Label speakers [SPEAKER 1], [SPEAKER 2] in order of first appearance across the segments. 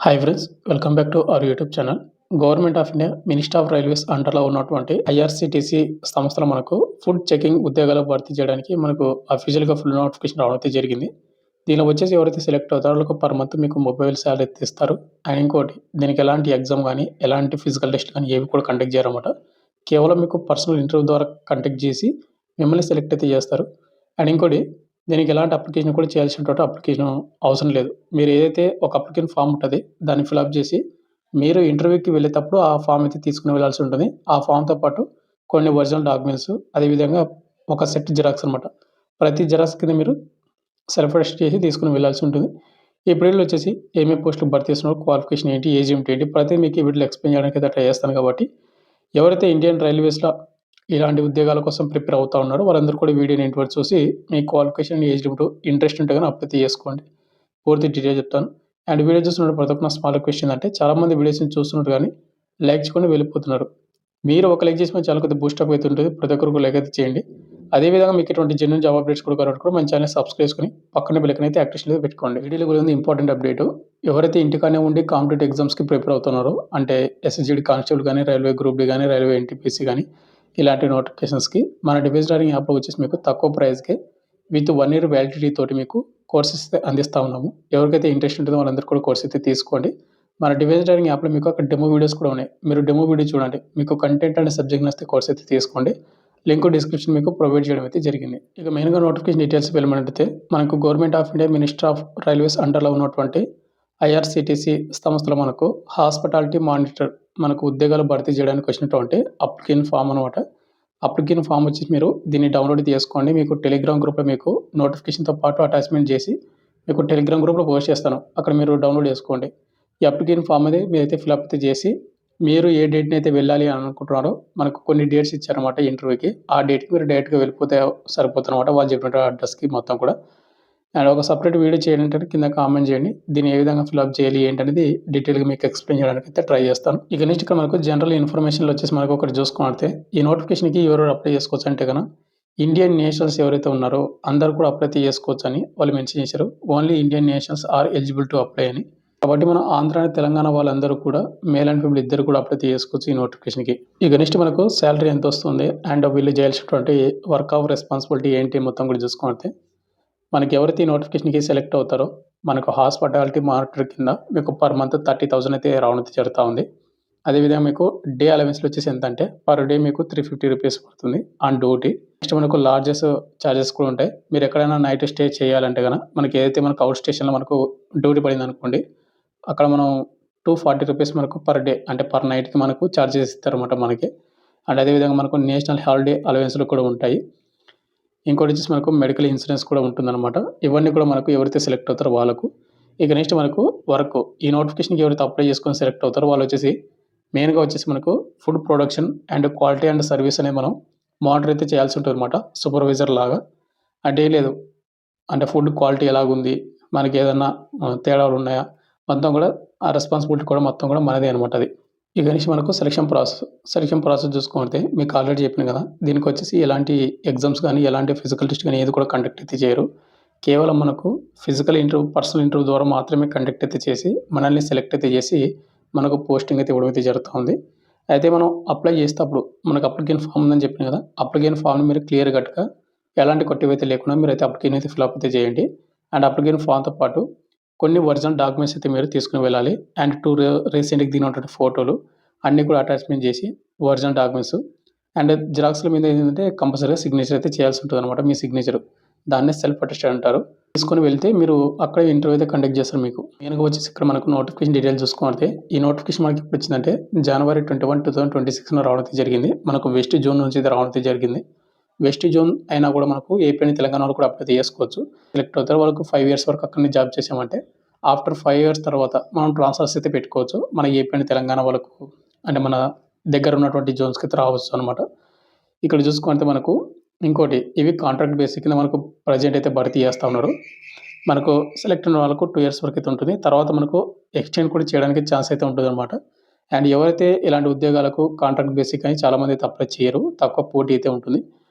[SPEAKER 1] Hi friends, welcome back to our YouTube channel. Government of India, ministry of railways అండర్‌లో ఉన్నటువంటి IRCTC సంస్థలో మనకు food checking ఉద్యోగాలు భర్తీ చేయడానికి మనకు అఫీషియల్‌గా ఫుల్ నోటిఫికేషన్ రావడం అయితే జరిగింది. దీనిలో వచ్చేసి ఎవరైతే సెలెక్ట్ అవుతారో వాళ్ళకి పర్ మంత్ మీకు 30,000 సాలరీ అయితే ఇస్తారు. అండ్ ఇంకోటి దీనికి ఎలాంటి ఎగ్జామ్ గాని, ఎలాంటి ఫిజికల్ టెస్ట్ గాని ఏవి కూడా కండక్ట్ చేయరన్నమాట. కేవలం మీకు పర్సనల్ ఇంటర్వ్యూ ద్వారా కండక్ట్ చేసి మిమ్మల్ని సెలెక్ట్ అయితే చేస్తారు. అండ్ ఇంకోటి దీనికి ఎలాంటి అప్లికేషన్ కూడా చేయాల్సినటువంటి అప్లికేషన్ అవసరం లేదు. మీరు ఏదైతే ఒక అప్లికేషన్ ఫార్మ్ ఉంటది. దాన్ని ఫిలప్ చేసి మీరు ఇంటర్వ్యూకి వెళ్ళేటప్పుడు ఆ ఫార్మ్ అయితే తీసుకొని వెళ్ళాల్సి ఉంటుంది. ఆ ఫార్మ్‌తో పాటు కొన్ని ఒరిజినల్ డాక్యుమెంట్స్, అదేవిధంగా ఒక సెట్ జిరాక్స్ అనమాట. ప్రతి జిరాక్స్ కింద మీరు సెల్ఫ్ అటెస్ట్ చేసి తీసుకొని వెళ్ళాల్సి ఉంటుంది. ఈ పీరియడ్‌లో వచ్చేసి ఏమేం పోస్టులు భర్తీ చేస్తున్నారు, క్వాలిఫికేషన్ ఏంటి, ఏజ్ ఏంటి, ప్రతిది మీకు ఈ వీడియోలో ఎక్స్‌ప్లెయిన్ చేయడానికి అయితే ట్రై చేస్తాను కాబట్టి ఎవరైతే ఇండియన్ రైల్వేస్‌లో ఇలాంటి ఉద్యోగాల కోసం ప్రిపేర్ అవుతా ఉన్నారో వాళ్ళందరూ కూడా వీడియోని ఎండ్ వరకు చూసి మీ క్వాలిఫికేషన్, ఏజ్ లిమిట్, ఇంట్రెస్ట్ ఉంటే గాని అప్లై చేసుకోండి. పూర్తి డీటెయిల్ చెప్తాను. అండ్ వీడియో చూస్తున్నప్పుడు ప్రతి ఒక్క నా స్మాల్ రిక్వెస్ట్ ఏందంటే చాలామంది వీడియోస్‌ని చూస్తున్నారు గానీ లైక్ చేయకుండా వెళ్ళిపోతున్నారు. మీరు ఒక లైక్ చేసి మన ఛానెల్ కొద్దిగా బూస్టప్ అయితే ఉంటుంది. ప్రతి ఒక్కరు లైక్ అయితే చేయండి. అదే విధంగా మీకు ఎటువంటి జెన్యూన్ జాబ్ అప్డేట్స్ కూడా కావాలంటే కూడా మన ఛానెల్‌ని సబ్స్క్రైబ్ చేసుకొని పక్కనే బెల్ ఐకాన్ అయితే యాక్టివేషన్‌లో పెట్టుకోండి. వీడియోలో గురించి ఇంపార్టెంట్ అప్డేట్. ఎవరైతే ఇంటికాడనే ఉండి కాంపిటేటివ్ ఎగ్జామ్స్‌కి ప్రిపేర్ అవుతున్నారో అంటే ఎస్ఎస్‌జీడీ కానిస్టేబుల్ గాని, రైల్వే గ్రూప్ డి గాని, రైల్వే ఎన్‌టీపీసీ గాని ఇలాంటి నోటిఫికేషన్స్‌కి మన డివైస్ లెర్నింగ్ యాప్‌లో వచ్చేసి మీకు తక్కువ ప్రైస్‌కే విత్ 1 ఇయర్ వ్యాలిడిటీ తోటి మీకు కోర్సెస్ అయితే అందిస్తా ఉన్నాము. ఎవరికైతే ఇంట్రెస్ట్ ఉంటుందో వాళ్ళందరూ కూడా కోర్స్ అయితే తీసుకోండి. మన డివైస్ లెర్నింగ్ యాప్‌లో మీకు అక్కడ డెమో వీడియోస్ కూడా ఉన్నాయి. మీరు డెమో వీడియో చూడండి. మీకు కంటెంట్ అనే సబ్జెక్ట్ నచ్చితే కోర్స్ అయితే తీసుకోండి. లింక్ డిస్క్రిప్షన్ మీకు ప్రొవైడ్ చేయడం అయితే జరిగింది. ఇక మెయిన్‌గా నోటిఫికేషన్ డీటెయిల్స్ వెళ్ళమనట్లయితే మనకు government of India, ministry of railways అండర్‌లో ఉన్నటువంటి ఐఆర్‌సీటీసీ సంస్థలో మనకు హాస్పిటాలిటీ మానిటర్ మనకు ఉద్యోగాలు భర్తీ చేయడానికి వచ్చినటువంటి అప్లికేషన్ ఫార్మ్ అనమాట. అప్లికేషన్ ఫార్మ్ వచ్చేసి మీరు దీన్ని డౌన్‌లోడ్ చేసుకోండి. మీకు టెలిగ్రామ్ గ్రూప్‌లో మీకు నోటిఫికేషన్‌తో పాటు అటాచ్‌మెంట్ చేసి మీకు టెలిగ్రామ్ గ్రూప్‌లో పోస్ట్ చేస్తాను. అక్కడ మీరు డౌన్‌లోడ్ చేసుకోండి. ఈ అప్లికేషన్ ఫార్మ్ అనేది మీరైతే ఫిలప్ అయితే చేసి మీరు ఏ డేట్‌నైతే వెళ్ళాలి అని అనుకుంటున్నారో మనకు కొన్ని డేట్స్ ఇచ్చారన్నమాట ఇంటర్వ్యూకి. ఆ డేట్‌కి మీరు డైరెక్ట్‌గా వెళ్ళిపోతే సరిపోతుందన్నమాట. వాళ్ళు చెప్పిన అడ్రస్‌కి మొత్తం కూడా. అండ్ ఒక సెపరేట్ వీడియో చేయాలంటే కింద కామెంట్ చేయండి. దీన్ని ఏ విధంగా ఫిలప్ చేయాలి ఏంటనేది డీటెయిల్‌గా మీకు ఎక్స్‌ప్లెయిన్ చేయడానికి అయితే ట్రై చేస్తాను. ఇక నెక్స్ట్ ఇక్కడ మనకు జనరల్ ఇన్ఫర్మేషన్‌లో వచ్చేసి మనకు ఒకటి చూసుకున్నట్లయితే ఈ నోటిఫికేషన్‌కి ఎవరెవరు అప్లై చేసుకోవచ్చు అంటే గన ఇండియన్ నేషనల్స్ ఎవరైతే ఉన్నారో అందరూ కూడా అప్లై అయితే చేసుకోవచ్చని వాళ్ళు మెన్షన్ చేశారు. Only Indian nationals are eligible to apply అని. కాబట్టి మన ఆంధ్ర, తెలంగాణ వాళ్ళందరూ కూడా మేల్ అండ్ ఫీమేల్ ఇద్దరు కూడా అప్లై చేసుకోవచ్చు ఈ నోటిఫికేషన్‌కి. ఇక నెక్స్ట్ మనకు సాలరీ ఎంతొస్తుంది అండ్ వీళ్ళు చేయాల్సినటువంటి వర్క్ ఆఫ్ రెస్పాన్సిబిలిటీ ఏంటి మొత్తం కూడా చూసుకున్నట్లయితే మనకి ఎవరైతే ఈ నోటిఫికేషన్‌కి సెలెక్ట్ అవుతారో మనకు హాస్పిటాలిటీ మానిటర్ కింద మీకు పర్ మంత్ 30,000 అయితే రావడం అయితే జరుగుతా ఉంది. అదేవిధంగా మీకు డే అలవెన్స్‌లు వచ్చేసి ఎంతంటే పర్ డే మీకు 350 రూపీస్ పడుతుంది ఆన్ డ్యూటీ. నెక్స్ట్ మనకు లాడ్జెస్ చార్జెస్ కూడా ఉంటాయి. మీరు ఎక్కడైనా నైట్ స్టే చేయాలంటే గన మనకి ఏదైతే మనకు అవుట్ స్టేషన్‌లో మనకు డ్యూటీ పడిందనుకోండి. అక్కడ మనం 240 రూపీస్ మనకు పర్ డే అంటే పర్ నైట్‌కి మనకు చార్జెస్ ఇస్తారన్నమాట మనకి. అండ్ అదేవిధంగా మనకు నేషనల్ హాలిడే అలవెన్స్‌లు కూడా ఉంటాయి. ఇంకోటొచ్చేసి మనకు మెడికల్ ఇన్సూరెన్స్ కూడా ఉంటుందన్నమాట. ఇవన్నీ కూడా మనకు ఎవరైతే సెలెక్ట్ అవుతారో వాళ్ళకు. ఇక నెక్స్ట్ మనకు వర్క్. ఈ నోటిఫికేషన్‌కి ఎవరైతే అప్లై చేసుకొని సెలెక్ట్ అవుతారో వాళ్ళొచ్చేసి మెయిన్‌గా వచ్చేసి మనకు food production and quality and service అనేది మనం మానిటర్ అయితే చేయాల్సి ఉంటదన్నమాట. సూపర్వైజర్ లాగా. అంటే లేదు అంటే ఫుడ్ క్వాలిటీ ఎలాగుంది? మనకేదన్నా తేడాలున్నాయా? మొత్తం కూడా ఆ రెస్పాన్సిబిలిటీ కూడా మొత్తం కూడా మనదే అనమాట అది. ఇక నుంచి మనకు సెలక్షన్ ప్రాసెస్. సెలక్షన్ ప్రాసెస్ చూసుకుంటే మీకు ఆల్రెడీ చెప్పాను కదా! దీనికొచ్చేసి ఎలాంటి ఎగ్జామ్స్ గాని, ఎలాంటి ఫిజికల్ టెస్ట్ గాని ఏది కూడా కండక్ట్ అయితే చేయరు. కేవలం మనకు ఫిజికల్ ఇంటర్వ్యూ, పర్సనల్ ఇంటర్వ్యూ ద్వారా మాత్రమే కండక్ట్ అయితే చేసి, మనల్ని సెలెక్ట్ అయితే చేసి, మనకు పోస్టింగ్ అయితే ఇవ్వడం అయితే జరుగుతా ఉంది. అయితే మనం అప్లై చేసేటప్పుడు మనకు అప్లికేషన్ ఫార్మ్ ఉందని చెప్పాను కదా! అప్లికేషన్ ఫార్మ్‌ని మీరు క్లియర్ కట్‌గా ఎలాంటి కొట్టివైతే లేకుండా మీరైతే అప్లికేషన్ అయితే ఫిలప్ అయితే చేయండి. అండ్ అప్లికేషన్ ఫార్మ్‌తో పాటు కొన్ని ఒరిజినల్ డాక్యుమెంట్స్ అయితే మీరు తీసుకొని వెళ్ళాలి. అండ్ 2 రీసెంట్‌గా దిగినటువంటి ఫోటోలు అన్నీ కూడా అటాచ్‌మెంట్ చేసి ఒరిజినల్ డాక్యుమెంట్స్ అండ్ జిరాక్స్‌ల మీద ఏంటంటే కంపల్సరీగా సిగ్నేచర్ అయితే చేయాల్సి ఉంటదనమాట. మీ సిగ్నేచర్. దాన్నే సెల్ఫ్ అటెస్టెడ్ అంటారు. తీసుకొని వెళ్తే మీరు అక్కడే ఇంటర్వ్యూ అయితే కండక్ట్ చేస్తారు మీకు. మెయిన్‌గా వచ్చేసి ఇక్కడ మనకు నోటిఫికేషన్ డీటెయిల్స్ చూసుకుంటే ఈ నోటిఫికేషన్ మనకి ఎప్పుడొచ్చిందంటే జనవరి 21, 2026 రావడం అయితే జరిగింది. మనకు వెస్ట్ జోన్ నుంచి ఇది రావడం అయితే జరిగింది. వెస్ట్ జోన్ అయినా కూడా మనకు ఏపీ అండ్ తెలంగాణలో కూడా అప్లై చేసుకోవచ్చు. సెలెక్ట్ అవుతారు. వాళ్ళకు 5 ఇయర్స్ వరకు అక్కడనే జాబ్ చేసామంటే ఆఫ్టర్ 5 ఇయర్స్ తర్వాత మనం ట్రాన్స్‌ఫర్స్ అయితే పెట్టుకోవచ్చు. మన ఏపీ అండ్ తెలంగాణ వాళ్ళకు అంటే మన దగ్గర ఉన్నటువంటి జోన్స్‌కి అయితే రావచ్చు అనమాట. ఇక్కడ చూసుకుంటే మనకు ఇంకోటి ఇవి కాంట్రాక్ట్ బేసిస్ కింద మనకు ప్రెజెంట్ అయితే భర్తీ చేస్తా ఉన్నారు. మనకు సెలెక్ట్ అయిన వాళ్ళకు 2 ఇయర్స్ వరకు అయితే ఉంటుంది. తర్వాత మనకు ఎక్స్‌టెండ్ కూడా చేయడానికి ఛాన్స్ అయితే ఉంటదనమాట. అండ్ ఎవరైతే ఇలాంటి ఉద్యోగాలకు కాంట్రాక్ట్ బేసిక్ అని చాలామంది అయితే అప్లై చేయరు. తక్కువ పోటీ అయితే ఉంటుంది.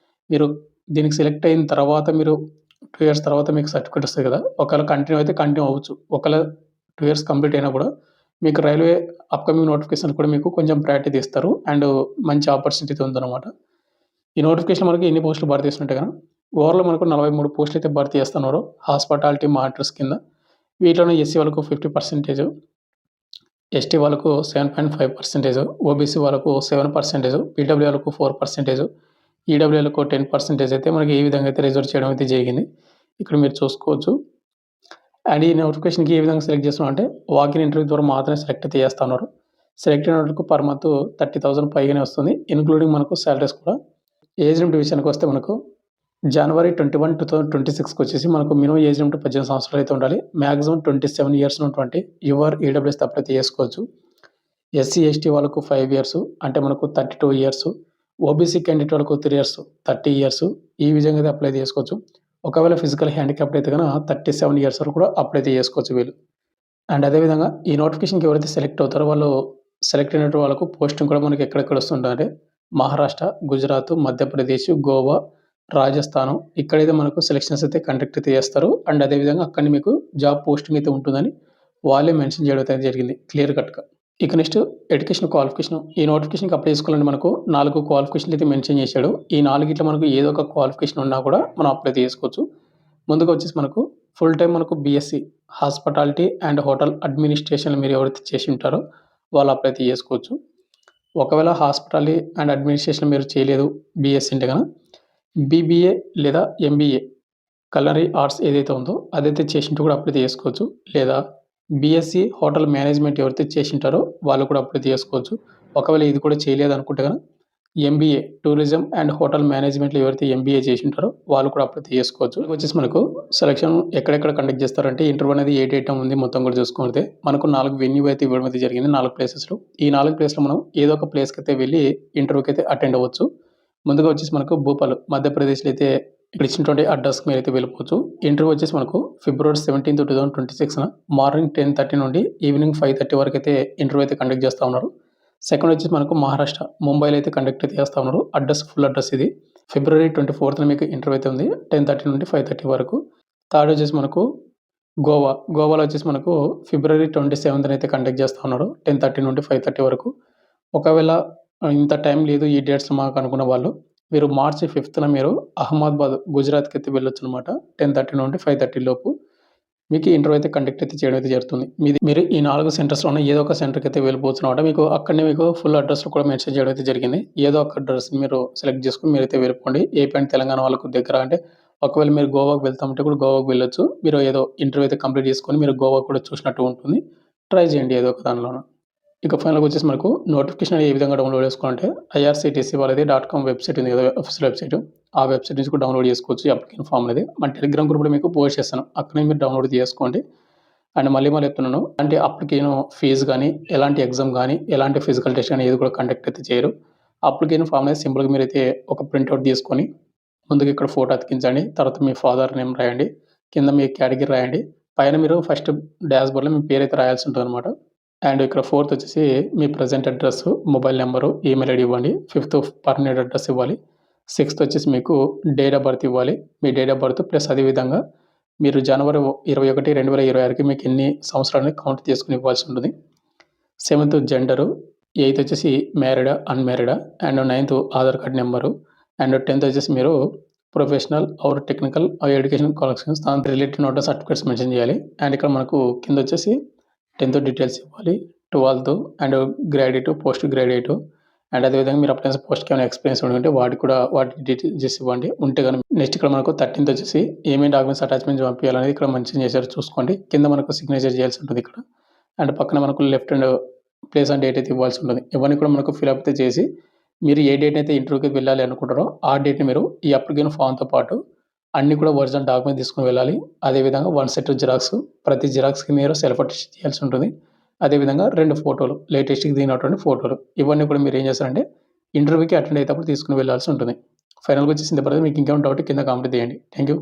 [SPEAKER 1] మీరు దీనికి సెలెక్ట్ అయిన తర్వాత మీరు 2 ఇయర్స్ తర్వాత మీకు సర్టిఫికేట్ వస్తది కదా! ఒకవేళ కంటిన్యూ అయితే కంటిన్యూ అవ్వచ్చు. ఒకవేళ 2 ఇయర్స్ కంప్లీట్ అయినా కూడా మీకు రైల్వే అప్‌కమింగ్ నోటిఫికేషన్ కూడా మీకు కొంచెం ప్రయారిటీ ఇస్తారు. అండ్ మంచి ఆపర్చునిటీ ఉందన్నమాట. ఈ నోటిఫికేషన్ మనకి ఎన్ని పోస్టులు భర్తీ చేస్తున్నట్టే కదా, ఓవరాల్‌గా మనకు 43 పోస్టులు అయితే భర్తీ చేస్తున్నారు హాస్పిటాలిటీ మానిటర్స్ కింద. వీటిలోనే ఎస్సీ వాళ్ళకు 50%, ఎస్టీ వాళ్ళకు 7.5%, ఓబీసీ వాళ్ళకు 7%, పీడబ్ల్యూ వాళ్ళకు 4%, ఈడబ్ల్యూలకు 10% అయితే మనకి ఈ విధంగా అయితే రిజర్వ్ చేయడం అయితే జరిగింది. ఇక్కడ మీరు చూసుకోవచ్చు. అండ్ ఈ నోటిఫికేషన్‌కి ఏ విధంగా సెలెక్ట్ చేస్తున్నాం అంటే వాకిన్ ఇంటర్వ్యూ ద్వారా మాత్రమే సెలెక్ట్ అయితే చేస్తున్నారు. సెలెక్ట్ అయిన వాళ్ళకు పర్ మంత్ 30,000 పైగానే వస్తుంది. ఇన్క్లూడింగ్ మనకు సాలరీస్ కూడా. ఏజ్ లిమిట్ విషయానికి వస్తే మనకు జనవరి 21, 2026కి వచ్చేసి మనకు మినిమం ఏజ్ లిమిట్ 18 సంవత్సరాలు అయితే ఉండాలి. మాక్సిమం 27 ఇయర్స్ ఉన్నటువంటి యువర్ ఈడబ్ల్యూఎస్ అప్లై చేసుకోవచ్చు. ఎస్సీ, ఎస్టీ వాళ్ళకు 5 ఇయర్స్ అంటే మనకు 32 ఇయర్స్. ఓబీసీ క్యాండిడేట్ వాళ్ళకు 3 ఇయర్స్ 30 ఇయర్స్. ఈ విధంగా అయితే అప్లై చేసుకోవచ్చు. ఒకవేళ ఫిజికల్ హ్యాండిక్యాప్డ్ అయితే కనుక 37 ఇయర్స్ వరకు కూడా అప్లై చేసుకోవచ్చు వీళ్ళు. అండ్ అదేవిధంగా ఈ నోటిఫికేషన్‌కి ఎవరైతే సెలెక్ట్ అవుతారో వాళ్ళు సెలెక్ట్ అయిన వాళ్ళకు పోస్టింగ్ కూడా మనకి ఎక్కడెక్కడ వస్తుందంటే మహారాష్ట్ర, గుజరాత్, మధ్యప్రదేశ్, గోవా, రాజస్థానం ఇక్కడైతే మనకు సెలక్షన్స్ అయితే కండక్ట్ అయితే చేస్తారు. అండ్ అదేవిధంగా అక్కడ మీకు జాబ్ పోస్టింగ్ అయితే ఉంటుందని వాళ్ళే మెన్షన్ చేయడం అయితే జరిగింది క్లియర్ కట్‌గా. ఇక నెక్స్ట్ ఎడ్యుకేషన్ క్వాలిఫికేషన్. ఈ నోటిఫికేషన్‌కి అప్లై చేసుకోవాలంటే మనకు 4 క్వాలిఫికేషన్‌లు అయితే మెన్షన్ చేశాడు. ఈ 4 మనకు ఏదో ఒక క్వాలిఫికేషన్ ఉన్నా కూడా మనం అప్లై చేసుకోవచ్చు. ముందుగా వచ్చేసి మనకు ఫుల్ టైమ్ మనకు BSc hospitality and hotel administration మీరు ఎవరైతే చేసి ఉంటారో వాళ్ళు అప్లై అయితే చేసుకోవచ్చు. ఒకవేళ హాస్పిటాలిటీ అండ్ అడ్మినిస్ట్రేషన్ మీరు చేయలేదు బీఎస్సీ అంటే గనక బీబీఏ లేదా ఎంబీఏ కలరీ ఆర్ట్స్ ఏదైతే ఉందో అదైతే చేసింటూ కూడా అప్లై చేసుకోవచ్చు. లేదా బీఎస్సీ హోటల్ మేనేజ్మెంట్ ఎవరైతే చేసింటారో వాళ్ళు కూడా అప్లై చేసుకోవచ్చు. ఒకవేళ ఇది కూడా చేయలేదు అనుకుంటే గనక ఎంబీఏ టూరిజం అండ్ హోటల్ మేనేజ్మెంట్‌లో ఎవరైతే ఎంబీఏ చేసుంటారో వాళ్ళు కూడా అప్లై చేసుకోవచ్చు. వచ్చేసి మనకు సెలక్షన్ ఎక్కడెక్కడ కండక్ట్ చేస్తారంటే ఇంటర్వ్యూ అనేది ఏ డేట్ ఉంది మొత్తం కూడా చూసుకుంటే మనకు 4 వెన్యూ అయితే ఇవ్వడం అయితే జరిగింది 4 ప్లేసెస్‌లో. ఈ 4 ప్లేస్‌లో మనం ఏదో ఒక ప్లేస్‌కి అయితే వెళ్ళి ఇంటర్వ్యూకి అయితే అటెండ్ అవ్వచ్చు. ముందుగా వచ్చేసి మనకు భోపాల్ మధ్యప్రదేశ్‌లో అయితే ఇక్కడ ఇచ్చినటువంటి అడ్రస్‌కి మీరైతే వెళ్ళిపోవచ్చు. ఇంటర్వ్యూ వచ్చేసి మనకు ఫిబ్రవరి 17, 2026న మార్నింగ్ 10:30 నుండి ఈవినింగ్ 5:30 వరకు అయితే ఇంటర్వ్యూ అయితే కండక్ట్ చేస్తా ఉన్నారు. సెకండ్ వచ్చేసి మనకు మహారాష్ట్ర ముంబైలో అయితే కండక్ట్ అయితే చేస్తా ఉన్నారు. ఫుల్ అడ్రస్ ఇది. ఫిబ్రవరి 24న మీకు ఇంటర్వ్యూ అయితే ఉంది 10:30 నుండి 5:30 వరకు. థర్డ్ వచ్చేసి మనకు గోవాలో వచ్చేసి మనకు ఫిబ్రవరి 27న అయితే కండక్ట్ చేస్తా ఉన్నారు 10:30 నుండి 5:30 వరకు. ఒకవేళ ఇంత టైం లేదు ఈ డేట్స్‌లో మాకు అనుకున్న వాళ్ళు మీరు మార్చి 5న మీరు అహ్మదాబాద్ గుజరాత్‌కి అయితే వెళ్ళొచ్చనమాట 10:30 నుండి 5:30 లోపు. మీకు ఇంటర్వ్యూ అయితే కండక్ట్ అయితే చేయడం అయితే జరుగుతుంది. మీరు ఈ 4 సెంటర్స్‌లోనే ఏదో ఒక సెంటర్‌కి అయితే వెళ్ళిపోవచ్చనమాట. మీకు అక్కడనే మీకు ఫుల్ అడ్రస్‌లు కూడా మెన్షన్ చేయడం అయితే జరిగింది. ఏదో ఒక అడ్రస్‌ని మీరు సెలెక్ట్ చేసుకొని మీరైతే వెళ్ళిపోండి. ఏపీ అండ్ తెలంగాణ వాళ్ళకు దగ్గర అంటే ఒకవేళ మీరు గోవాకి వెళ్తామంటే కూడా గోవాకి వెళ్ళొచ్చు. మీరు ఏదో ఇంటర్వ్యూ అయితే కంప్లీట్ చేసుకొని మీరు గోవా కూడా చూసినట్టు ఉంటుంది. ట్రై చేయండి ఏదో ఒక దానిలోన. ఇక ఫైనల్‌గా వచ్చేసి మనకు నోటిఫికేషన్ ఏ విధంగా డౌన్‌లోడ్ చేసుకోవాలంటే ఐఆర్‌సీటీసీ వాళ్ళది .com వెబ్‌సైట్ ఉంది కదా! Official website. ఆ వెబ్‌సైట్ నుంచి కూడా డౌన్‌లోడ్ చేసుకోవచ్చు. ఈ అప్లికేషన్ ఫార్మ్ అనేది. మన టెలిగ్రామ్ గ్రూప్‌లో మీకు పోస్ట్ చేస్తాను. అక్కడనే మీరు డౌన్‌లోడ్ చేసుకోండి. అండ్ మళ్ళీ చెప్తున్నాను. అంటే అప్లికేషన్ ఫీజు గానీ, ఎలాంటి ఎగ్జామ్ గానీ, ఎలాంటి ఫిజికల్ టెస్ట్ గానీ ఏది కూడా కండక్ట్ అయితే చేయరు. అప్లికేషన్ ఫార్మ్ అనేది సింపుల్‌గా మీరైతే ఒక ప్రింట్‌ఔట్ తీసుకొని ముందుగా ఇక్కడ ఫోటో అతికించండి. తర్వాత మీ ఫాదర్ నేమ్ రాయండి. కింద మీ కేటగిరీ రాయండి. పైన మీరు ఫస్ట్ డాష్‌బోర్డ్‌లో మీ పేరైతే రాయాల్సి ఉంటుందన్నమాట. అండ్ ఇక్కడ ఫోర్త్ వచ్చేసి మీ present address, mobile number, email ID ఇవ్వండి. ఫిఫ్త్ పర్మనెంట్ అడ్రస్ ఇవ్వాలి. సిక్స్త్ వచ్చేసి మీకు డేట్ ఆఫ్ బర్త్ ఇవ్వాలి. మీ డేట్ ఆఫ్ బర్త్ ప్లస్ అదేవిధంగా మీరు జనవరి 21, 2026కి మీకు ఎన్ని సంవత్సరాలని కౌంట్ చేసుకొని ఇవ్వాల్సి ఉంటుంది. సెవెంత్ జెండరు, ఎయిత్ వచ్చేసి మ్యారీడా, అన్‌మ్యారీడా and ninth Aadhaar card number and 10థ్ వచ్చేసి మీరు professional or technical education qualifications దానికి రిలేటెడ్ నోట్ సర్టిఫికేట్స్ మెన్షన్ చేయాలి. అండ్ ఇక్కడ మనకు కింద వచ్చేసి 10థ్ డీటెయిల్స్ ఇవ్వాలి. 12థ్ and graduate, post graduate and అదేవిధంగా మీరు అప్లై చేసిన పోస్ట్‌కి ఏమైనా ఎక్స్‌పీరియన్స్ ఉంటే వాటి డీటెయిల్స్ ఇవ్వండి. ఉంటే గనుక నెక్స్ట్ ఇక్కడ మనకు 13థ్ వచ్చేసి ఏమేమి డాక్యుమెంట్స్ అటాచ్‌మెంట్స్ పంపియాలనేది ఇక్కడ మెన్షన్ చేశారు చూసుకోండి. కింద మనకు సిగ్నేచర్ చేయాల్సి ఉంటుంది ఇక్కడ. అండ్ పక్కన మనకు left and place and date అయితే ఇవ్వాల్సి ఉంటుంది. ఇవన్నీ కూడా మనకు ఫిల్ అప్ అయితే చేసి మీరు ఏ డేట్ అయితే ఇంటర్వ్యూకి వెళ్ళాలి అనుకుంటారో ఆ డేట్‌ని మీరు ఈ అప్లికేషన్ ఫార్మ్‌తో పాటు అన్నీ కూడా ఒరిజినల్ డాక్యుమెంట్ తీసుకొని వెళ్ళాలి. అదేవిధంగా 1 సెట్ జిరాక్స్ ప్రతి జిరాక్స్‌కి మీరు సెల్ఫ్ అటెస్ట్ చేయాల్సి ఉంటుంది. అదేవిధంగా 2 ఫోటోలు లేటెస్ట్‌గా దిగినటువంటి ఫోటోలు. ఇవన్నీ కూడా మీరు ఏం చేస్తారంటే ఇంటర్వ్యూకి అటెండ్ అయ్యేటప్పుడు తీసుకొని వెళ్ళాల్సి ఉంటుంది. ఫైనల్‌గా వచ్చేసిన తర్వాత మీకు ఇంకేమైనా డౌట్ కింద కామెంట్ చేయండి. Thank you.